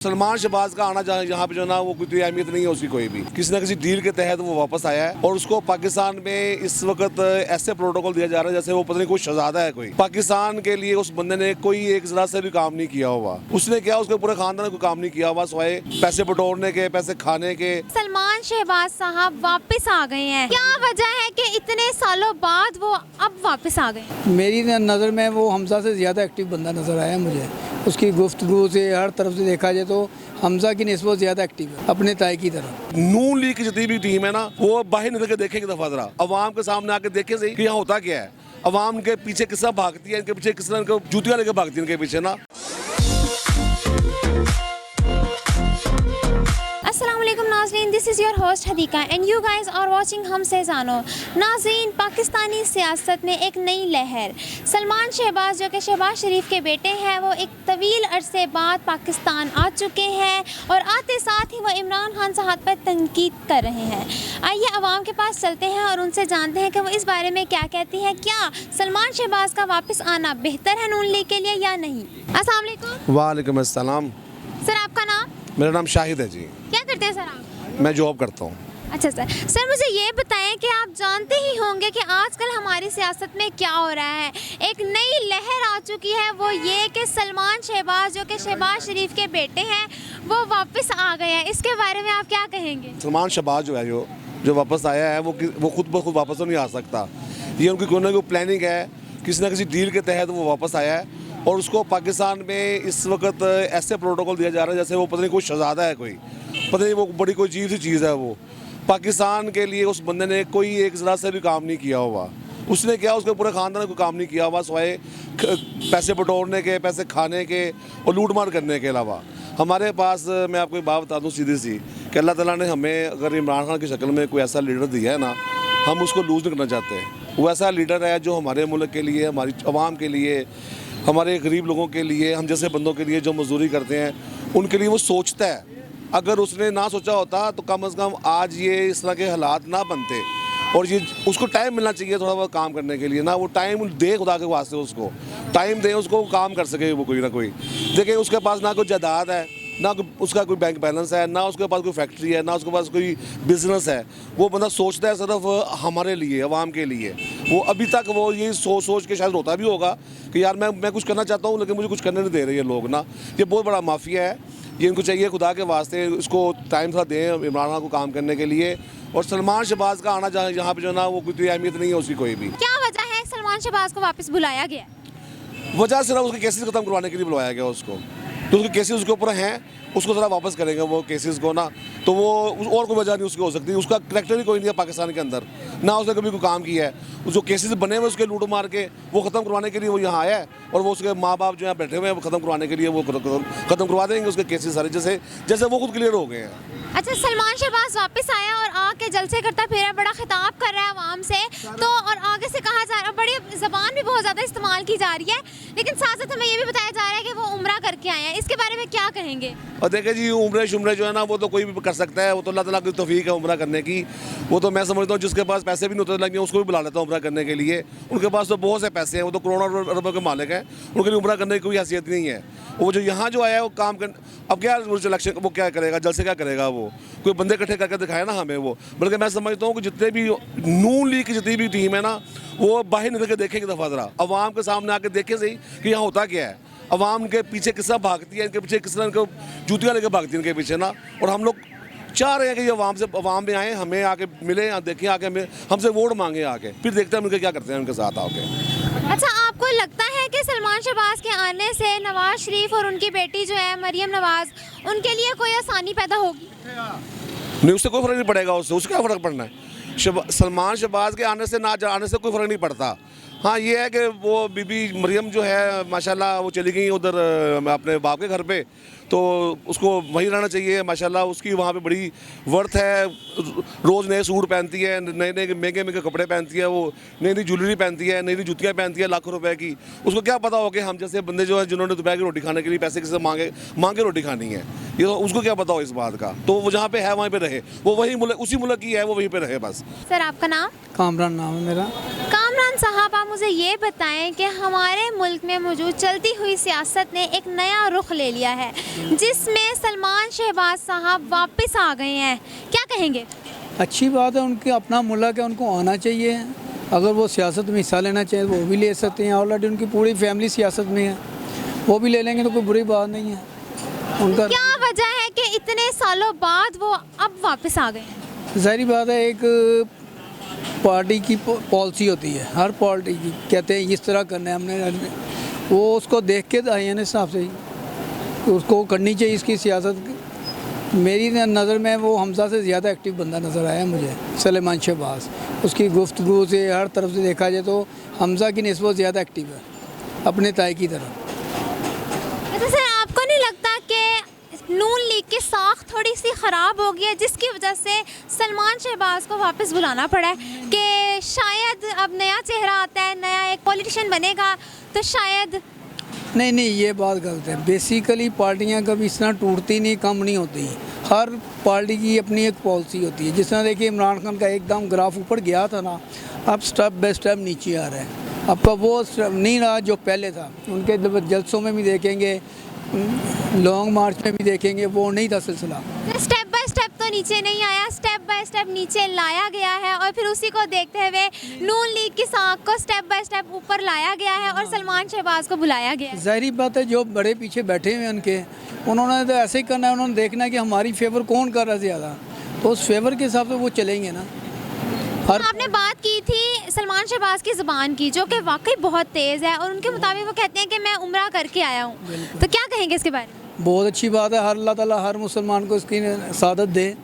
सलमान शहबाज का आना यहाँ पे जो ना वो कोई अहमियत नहीं है उसकी कोई भी। किसी न किसी डील के तहत वो वापस आया है और उसको पाकिस्तान में इस वक्त ऐसे प्रोटोकॉल दिया जा रहा है जैसे वो पता नहीं कोई शहजादा है कोई। पाकिस्तान के लिए उस बंदे ने कोई एक जरा से भी काम नहीं किया हुआ। उसने क्या उसके पूरे खानदान ने कोई काम नहीं किया हुआ सिवाय पैसे बटोरने के, पैसे खाने के। सलमान शहबाज साहब वापस आ गए हैं, क्या वजह है कि इतने सालों बाद वो अब वापस आ गए? मेरी नज़र में वो हमजा से ज़्यादा एक्टिव बंदा नज़र आया मुझे। उसकी गुफ्तगू से हर तरफ से देखा जाए तो हमजा की निस्बत ज़्यादा एक्टिव है अपने ताई की तरह। नून लीग की जितनी भी टीम है ना वो बाहर निकल के देखेंगे दफा जरा, अवाम के सामने आके देखे सही कि यहाँ होता क्या है। अवाम के पीछे किस तरह भागती है, इनके पीछे किस तरह इनको जूतियाँ लेके भागती है इनके पीछे ना। अस्सलामुअलैकुम नाज़रीन, this is your host Hadiqa and you guys are watching Humse Jano. नाज़रीन, पाकिस्तानी सियासत में एक नई लहर। सलमान शहबाज जो कि शहबाज शरीफ के बेटे हैं वो एक तवील अरसे बाद पाकिस्तान आ चुके हैं और आते साथ ही वो इमरान खान साहब पर तनकीद कर रहे हैं। आइए अवाम के पास चलते हैं और उनसे जानते हैं कि वो इस बारे में क्या कहती हैं। क्या सलमान शहबाज का वापस आना बेहतर है नून लीग के लिए या नहीं? अस्सलाम वालेकुम। वालेकुम अस्सलाम। सर, आपका नाम? मेरा नाम शाहिद है जी। क्या करते हैं सर आप? मैं जॉब करता हूँ। अच्छा सर, मुझे ये बताएं कि आप जानते ही होंगे कि आजकल हमारी सियासत में क्या हो रहा है। एक नई लहर आ चुकी है, वो ये कि सलमान शहबाज जो कि शहबाज शरीफ के बेटे हैं वो वापस आ गए हैं। इसके बारे में आप क्या कहेंगे? सलमान शहबाज जो है जो वापस आया है वो खुद ब खुद वापस तो नहीं आ सकता। ये उनकी कोई ना कोई प्लानिंग है, किसी न किसी डील के तहत वो वापस आया है और उसको पाकिस्तान में इस वक्त ऐसे प्रोटोकॉल दिया जा रहा है जैसे वो पता नहीं कोई शहजादा है कोई, पता नहीं वो बड़ी कोई अजीब सी चीज़ है। वो पाकिस्तान के लिए उस बंदे ने कोई एक ज़रा से भी काम नहीं किया हुआ। उसने क्या उसके पूरे खानदान ने कोई काम नहीं किया हुआ सिवाय पैसे बटोरने के, पैसे खाने के और लूट मार करने के अलावा। हमारे पास मैं आपको एक बात बता दूँ सीधी सी कि अल्लाह ताला ने हमें अगर इमरान खान की शक्ल में कोई ऐसा लीडर दिया है ना, हम उसको लूज़ नहीं करना चाहते। वो ऐसा लीडर है जो हमारे मुल्क के लिए, हमारी आवाम के लिए, हमारे गरीब लोगों के लिए, हम जैसे बंदों के लिए जो मजदूरी करते हैं उनके लिए वो सोचता है। अगर उसने ना सोचा होता तो कम से कम आज ये इस तरह के हालात ना बनते। और ये उसको टाइम मिलना चाहिए थोड़ा बहुत काम करने के लिए ना। वो टाइम दे खुदा के वास्ते, उसको टाइम दे, उसको काम कर सके वो कोई ना कोई। देखिए उसके पास ना कोई जायदाद है, ना उसका कोई बैंक बैलेंस है, ना उसके पास कोई फैक्ट्री है, ना उसके पास कोई बिजनेस है। वो बंदा सोचता है सिर्फ हमारे लिए, अवाम के लिए। वो अभी तक वो ये सोच के शायद रोता भी होगा कि यार मैं कुछ करना चाहता हूँ लेकिन मुझे कुछ करने नहीं दे रहे ये लोग ना। ये बहुत बड़ा माफिया है। ये इनको चाहिए खुदा के वास्ते इसको टाइम थोड़ा दें इमरान खान को काम करने के लिए। और सलमान शहबाज का आना यहाँ पे जो ना वो कोई अहमियत नहीं है उसकी कोई भी। क्या वजह है सलमान शहबाज को वापस बुलाया गया? वजह सिर्फ उसके केसेस खत्म करवाने के लिए बुलाया गया उसको। तो उसके केसेस उसके ऊपर हैं, उसको ज़रा वापस करेंगे वो केसेस को ना। तो वो और कोई वजह नहीं उसकी हो सकती। उसका करैक्टर ही कोई नहीं है पाकिस्तान के अंदर, ना उसने कभी कोई काम किया है। जो केसेस बने हुए उसके लूट मार के वो ख़त्म करवाने के लिए वो यहाँ आया है और वो उसके माँ बाप जो यहाँ बैठे हुए हैं वो ख़त्म करवाने के लिए वो ख़त्म करवा देंगे उसके केसेस सारे, जैसे वो खुद क्लियर हो गए हैं। अच्छा, सलमान शहबाज वापस आया और आके जलसे करता फिर बड़ा खिताब कर रहा है आवाम से, तो और आगे से कहा जा रहा है, बड़ी ज़बान भी बहुत ज़्यादा इस्तेमाल की जा रही है, लेकिन साथ साथ हमें ये भी बताया जा रहा है कि वो उम्रा करके आए हैं। इसके बारे में क्या कहेंगे? और देखे जी, उम्रे शुम्रे जो है ना वो तो कोई भी कर सकता है। वो तो अल्लाह ताला की तौफीक है उम्रा करने की। वो तो मैं समझता हूँ जिसके पास पैसे भी नहीं होते लगे उसको भी बुला लेता हूँ उम्रा करने के लिए। उनके पास तो बहुत से पैसे हैं, वो तो करोड़ों अरबों के मालिक हैं, उनके लिए उम्रा करने की कोई हैसियत नहीं है। वो जो यहाँ जो आया है वो काम कर, अब क्या इलेक्शन वो क्या करेगा, जलसे क्या करेगा? वो कोई बंदे इकट्ठे करके दिखाए ना हमें वो। बल्कि मैं समझता हूँ कि जितने भी नून लीग की जितनी भी टीम है ना वो बाहर निकल के देखेंगे दफा जरा, अवाम के सामने आके देखे सही कि यहाँ होता क्या है। अवाम के पीछे किस तरह भागती है, इनके पीछे किस तरह इनको जूतियाँ लेके भागती है इनके पीछे ना। और हम लोग चाह रहे हैं कि ये अवाम में आए, हमें आके मिले, देखें आके, हमें हमसे वोट मांगे आके, फिर देखते हैं उनके क्या करते हैं उनके साथ आके। अच्छा, आपको लगता है कि सलमान शहबाज के आने से नवाज शरीफ और उनकी बेटी जो है मरियम नवाज, उनके लिए कोई आसानी पैदा होगी? नहीं, उससे कोई फ़र्क नहीं पड़ेगा। उससे क्या फ़र्क पड़ना है? सलमान शहबाज के आने से ना आने से कोई फ़र्क नहीं पड़ता। हाँ, ये है कि वो बीबी मरियम जो है माशाल्लाह वो चली गई उधर अपने बाप के घर पे, तो उसको वहीं रहना चाहिए। माशाल्लाह उसकी वहाँ पे बड़ी वर्थ है। रोज़ नए सूट पहनती है, नए नए महंगे महंगे कपड़े पहनती है, वो नई नई ज्वेलरी पहनती है, नई नई जूतियाँ पहनती है लाखों रुपए की। उसको क्या पता हो कि हम जैसे बंदे जो है जिन्होंने दोपहर की रोटी खाने के लिए पैसे किसी से मांगे रोटी खानी है। ये तो उसको क्या पता हो इस बात का, तो वो जहाँ पे है वहीं पे रहे, वो वही मुल्क, उसी मुल्क की है, वो वहीं पे रहे बस। सर आपका नाम? कामरान नाम है मेरा। कामरान साहब, आप मुझे ये बताएं कि हमारे मुल्क में मौजूद चलती हुई सियासत ने एक नया रुख ले लिया है जिसमें सलमान शहबाज साहब वापस आ गए हैं, क्या कहेंगे? अच्छी बात है, उनके अपना मुल्क है, उनको आना चाहिए। अगर वो सियासत में हिस्सा लेना चाहें वो भी ले सकते हैं। ऑलरेडी उनकी पूरी फैमिली सियासत में है, वो भी ले लेंगे तो कोई बुरी बात नहीं है उनका। क्या वजह है कि इतने सालों बाद वो अब वापस आ गए हैं? ज़ाहिर बात है, एक पार्टी की पॉलिसी होती है, हर पार्टी की, कहते हैं इस तरह करना है हमने, वो उसको देख के आए हैं हिसाब से ही, तो उसको करनी चाहिए इसकी सियासत। मेरी नज़र में वो हमजा से ज़्यादा एक्टिव बंदा नज़र आया मुझे, सलमान शहबाज। उसकी गुफ्तगू से हर तरफ से देखा जाए तो हमजा की निस्बत ज़्यादा एक्टिव है अपने ताई की तरह। अच्छा सर, आपको नहीं लगता कि नून लीग की साख थोड़ी सी ख़राब हो गई है जिसकी वजह से सलमान शहबाज को वापस बुलाना पड़ा है कि शायद अब नया चेहरा आता है, नया एक पॉलिटिशियन बनेगा तो शायद? नहीं, ये बात गलत है। बेसिकली पार्टियां कभी इस तरह टूटती नहीं, कम नहीं होती। हर पार्टी की अपनी एक पॉलिसी होती है। जिस तरह देखिए इमरान खान का एकदम ग्राफ ऊपर गया था ना, अब स्टेप बाय स्टेप नीचे आ रहा है। आपका वो नहीं रहा जो पहले था। उनके जलसों में भी देखेंगे, लॉन्ग मार्च में भी देखेंगे, वो नहीं था सिलसिला। स्टेप बाय स्टेप तो नीचे नहीं आया, स्टेप बाय स्टेप नीचे लाया गया है और फिर उसी को देखते हुए नून लीग की साख को स्टेप बाय स्टेप ऊपर लाया गया है और सलमान शहबाज को बुलाया गया है। ज़ाहिर बात है, जो बड़े पीछे बैठे हुए हैं उनके, उन्होंने तो ऐसे ही करना है। उन्होंने देखना है कि हमारी फेवर कौन कर रहा है ज़्यादा, तो उस फेवर के हिसाब से वो चलेंगे ना। आपने बात की थी सलमान शहबाज की ज़ुबान की, जो कि वाकई बहुत तेज़ है और उनके मुताबिक वो कहते हैं कि मैं उम्रा करके आया हूँ, तो क्या कहेंगे इसके बारे में? बहुत अच्छी बात है, हर अल्लाह ताला हर मुसलमान को इसकी सादत दे,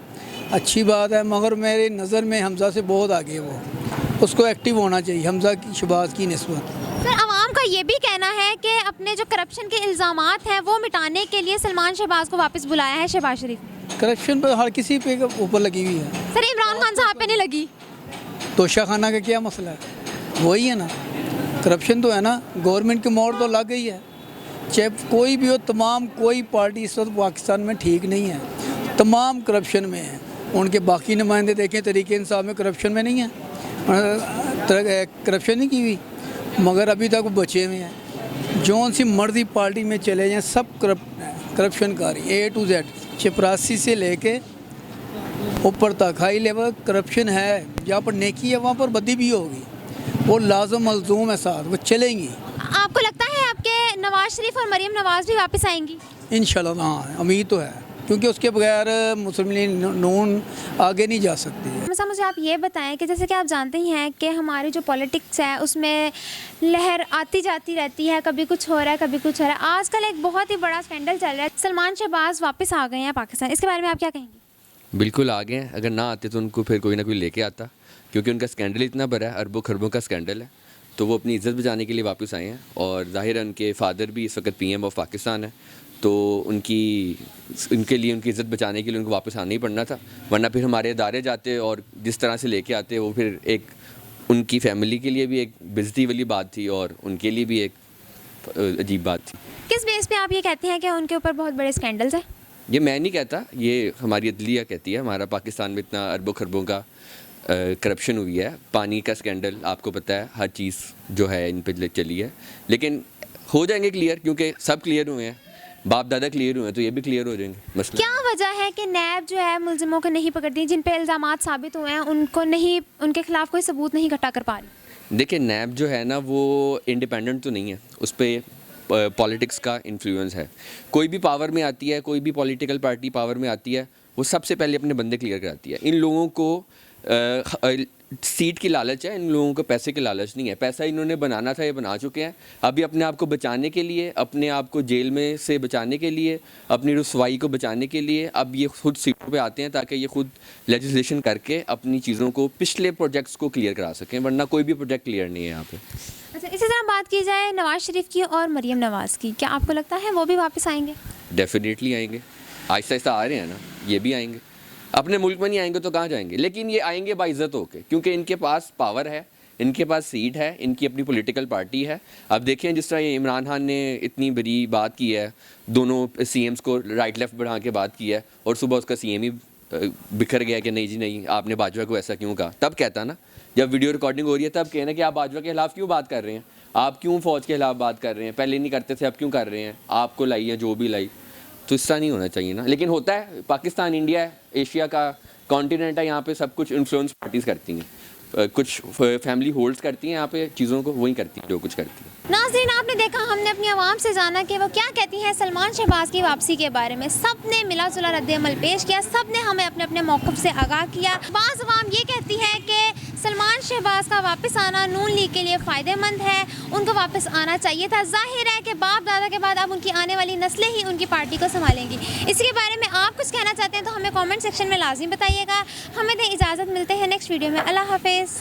अच्छी बात है। मगर मेरी नज़र में हमजा से बहुत आगे वो, उसको एक्टिव होना चाहिए हमजा की शहबाज की निस्बत। सर, आवाम का ये भी कहना है कि अपने जो करप्शन के इल्ज़ामात हैं वो मिटाने के लिए सलमान शहबाज को वापस बुलाया है शहबाज शरीफ। करप्शन पर हर किसी पे ऊपर लगी हुई है। सर, इमरान खान साहब पे नहीं लगी? तोशा खाना का क्या मसला है? वही है ना, करप्शन तो है ना, गवर्नमेंट की मोहर तो लग गई है। चाहे कोई भी हो, तमाम कोई पार्टी इस वक्त पाकिस्तान में ठीक नहीं है, तमाम करप्शन में है। उनके बाकी नुमाइंदे देखें, तरीके इंसाफ में करप्शन में नहीं है, करप्शन नहीं की हुई, मगर अभी तक वो बचे हुए हैं। जौन सी मर्जी पार्टी में चले जाएँ सब करप्शनकारी A to Z, चपरासी से लेके ऊपर तक हाई लेवल करप्शन है। जहाँ पर नेकी है वहाँ पर बदी भी होगी, वो लाजम मलजूम है, साथ वो चलेंगी। आपको लगता है आपके नवाज शरीफ और मरीम नवाज भी वापस आएंगी? इंशाल्लाह, हाँ, उम्मीद तो है, क्योंकि उसके बगैर मुस्लिम लीग नून आगे नहीं जा सकती है। मतलब मुझे आप ये बताएं कि जैसे कि आप जानते ही हैं कि हमारी जो पॉलिटिक्स है उसमें लहर आती जाती रहती है, कभी कुछ हो रहा है, कभी कुछ हो रहा है। आजकल एक बहुत ही बड़ा स्कैंडल चल रहा है, सलमान शहबाज वापस आ गए हैं पाकिस्तान, इसके बारे में आप क्या कहेंगे? बिल्कुल आ गए हैं, अगर ना आते तो उनको फिर कोई ना कोई लेके आता, क्योंकि उनका स्कैंडल इतना बड़ा है, अरबों खरबों का स्कैंडल है, तो वो अपनी इज़्ज़त बचाने के लिए वापस आए हैं। और ज़ाहिर है उनके फादर भी इस वक्त PM ऑफ पाकिस्तान है, तो उनके लिए उनकी इज़्ज़त बचाने के लिए उनको वापस आना ही पड़ना था, वरना फिर हमारे इदारे जाते और जिस तरह से लेके आते वो फिर एक उनकी फैमिली के लिए भी एक बेइज्जती वाली बात थी और उनके लिए भी एक अजीब बात थी। किस बेस पे आप ये कहते हैं कि उनके ऊपर बहुत बड़े स्कैंडल्स हैं? ये मैं नहीं कहता, ये हमारी अदलिया कहती है। हमारा पाकिस्तान में इतना अरबों खरबों का करप्शन हुई है, पानी का स्कैंडल आपको पता है, हर चीज़ जो है इन पे चली है, लेकिन हो जाएंगे क्लियर, क्योंकि सब क्लियर हुए हैं, बाप दादा क्लियर हुए हैं, तो ये भी क्लियर हो जाएंगे मसला। क्या वजह है कि नैब जो है मुलजिमों को नहीं पकड़ती, जिन पे इल्ज़ामात साबित हुए हैं उनको नहीं, उनके खिलाफ कोई सबूत नहीं इकट्ठा कर पा रही? देखिए, नैब जो है ना वो इंडिपेंडेंट तो नहीं है, उस पर पॉलिटिक्स का इन्फ्लुएंस है। कोई भी पावर में आती है, कोई भी पॉलिटिकल पार्टी पावर में आती है, वो सबसे पहले अपने बंदे क्लियर कराती है। इन लोगों को सीट की लालच है, इन लोगों को पैसे की लालच नहीं है। पैसा इन्होंने बनाना था, ये बना चुके हैं। अभी अपने आप को बचाने के लिए, अपने आप को जेल में से बचाने के लिए, अपनी रुसवाई को बचाने के लिए अब ये खुद सीटों पे आते हैं ताकि ये खुद लेजिस्लेशन करके अपनी चीज़ों को, पिछले प्रोजेक्ट्स को क्लियर करा सकें, वरना कोई भी प्रोजेक्ट क्लियर नहीं है यहाँ पे। अच्छा, इसी तरह बात की जाए नवाज शरीफ की और मरीम नवाज़ की, क्या आपको लगता है वो भी वापस आएंगे? डेफिनेटली आएंगे, आहिस्ता आहिस्ता आ रहे हैं ना, ये भी आएंगे। अपने मुल्क में नहीं आएंगे तो कहाँ जाएंगे, लेकिन ये आएंगे बाइज़्ज़त होके, क्योंकि इनके पास पावर है, इनके पास सीट है, इनकी अपनी पॉलिटिकल पार्टी है। अब देखें जिस तरह ये इमरान खान ने इतनी बड़ी बात की है, दोनों सीएम्स को राइट लेफ्ट बढ़ा के बात की है, और सुबह उसका सीएम ही बिखर गया कि नहीं जी नहीं, आपने बाजवा को ऐसा क्यों कहा। तब कहता ना, जब वीडियो रिकॉर्डिंग हो रही है तब कहना कि आप बाजवा के खिलाफ क्यों बात कर रहे हैं, आप क्यों फ़ौज के खिलाफ बात कर रहे हैं, पहले नहीं करते थे अब क्यों कर रहे हैं, आपको लाई है जो भी लाई। तो इस तरह नहीं होना चाहिए ना। लेकिन होता है, पाकिस्तान इंडिया है, एशिया का कॉन्टिनेंट है, यहाँ पे सब कुछ इन्फ्लुएंस पार्टीज़ करती हैं, कुछ फैमिली होल्ड्स करती हैं यहाँ पे चीज़ों को, वही करती हैं जो कुछ करती हैं। नाज़रीन, आपने देखा, हमने अपनी आवाम से जाना कि वो क्या कहती हैं सलमान शहबाज की वापसी के बारे में। सब ने मिला जुला रद्द-ए-अमल पेश किया, सब ने हमें अपने अपने मौक़िफ़ से आगाह किया। बाज़ अवाम ये कहती है कि सलमान शहबाज का वापस आना नून लीग के लिए फ़ायदेमंद है, उनको वापस आना चाहिए था। ज़ाहिर है कि बाप दादा के बाद अब उनकी आने वाली नस्लें ही उनकी पार्टी को संभालेंगी। इसके बारे में आप कुछ कहना चाहते हैं तो हमें कॉमेंट सेक्शन में लाजिम बताइएगा। हमें दें इजाज़त, मिलते हैं नेक्स्ट वीडियो में। अल्लाह हाफ़िज़।